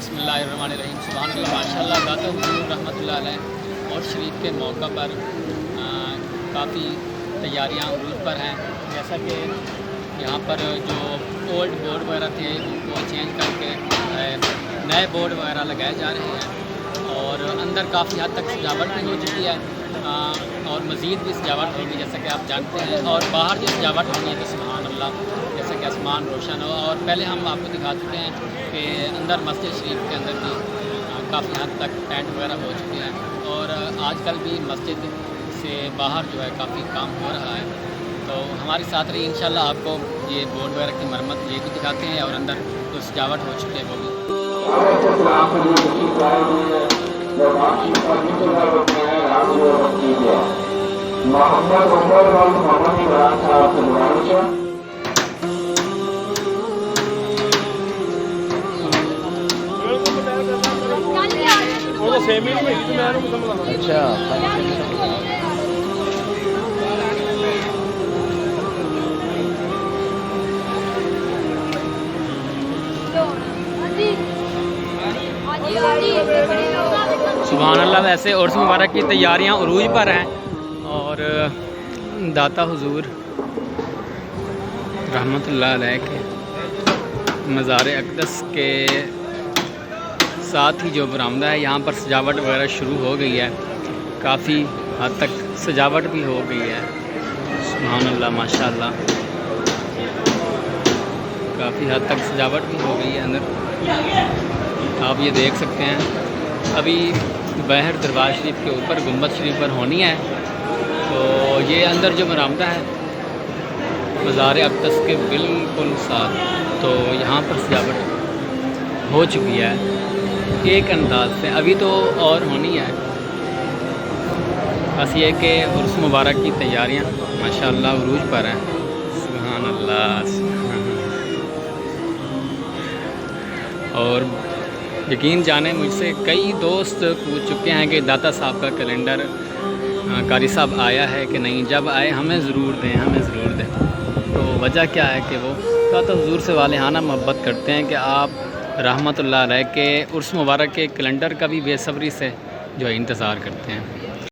بسم اللہ الرحمن الرحیم۔ سبحان اللہ، ماشاء اللہ، داتا حضور رحمۃ اللہ علیہ اور شریف کے موقع پر کافی تیاریاں عروج پر ہیں، جیسا کہ یہاں پر جو اولڈ بورڈ وغیرہ تھے ان کو چینج کر کے نئے بورڈ وغیرہ لگائے جا رہے ہیں، اور اندر کافی حد تک سجاوٹ بھی ہو چکی ہے، اور مزید بھی سجاوٹ ہوگی جیسا کہ آپ جانتے ہیں، اور باہر جو سجاوٹ ہونی ہے تو سبحان اللہ، جیسا کہ آسمان روشن ہو۔ اور پہلے ہم آپ کو دکھا چکے ہیں کہ اندر مسجد شریف کے اندر بھی کافی حد تک پینٹ وغیرہ ہو چکے ہیں، اور آج کل بھی مسجد سے باہر جو ہے کافی کام ہو رہا ہے۔ تو ہمارے ساتھ رہی انشاءاللہ، آپ کو یہ بورڈ وغیرہ کی مرمت یہ بھی دکھاتے ہیں، اور اندر جو سجاوٹ ہو چکی ہے وہ بھی۔ محمد عمر اور محمد عمران صاحب سے گزارش ہے۔ سبحان اللہ، ویسے عرس مبارک کی تیاریاں عروج پر ہیں، اور داتا حضور رحمۃ اللہ علیہ کے مزار اقدس کے ساتھ ہی جو برآمدہ ہے یہاں پر سجاوٹ وغیرہ شروع ہو گئی ہے، کافی حد تک سجاوٹ بھی ہو گئی ہے۔ سبحان اللہ، ماشاء اللہ، کافی حد تک سجاوٹ بھی ہو گئی ہے اندر، آپ یہ دیکھ سکتے ہیں۔ ابھی باہر دربار شریف کے اوپر گنبد شریف پر ہونی ہے، تو یہ اندر جو برآمدہ ہے مزار اقدس کے بالکل ساتھ، تو یہاں پر سجاوٹ ہو چکی ہے ایک انداز سے، ابھی تو اور ہونی ہے، بس یہ کہ عرس مبارک کی تیاریاں ماشاءاللہ عروج پر ہیں۔ سبحان اللہ، سبحان اللہ۔ اور یقین جانیں، مجھ سے کئی دوست پوچھ چکے ہیں کہ داتا صاحب کا کیلنڈر قاری صاحب آیا ہے کہ نہیں، جب آئے ہمیں ضرور دیں، ہمیں ضرور دیں۔ تو وجہ کیا ہے کہ وہ داتا حضور سے والہانہ محبت کرتے ہیں کہ آپ رحمۃ اللہ علیہ کے عرس مبارک کے کیلنڈر کا بھی بے صبری سے جو ہے انتظار کرتے ہیں۔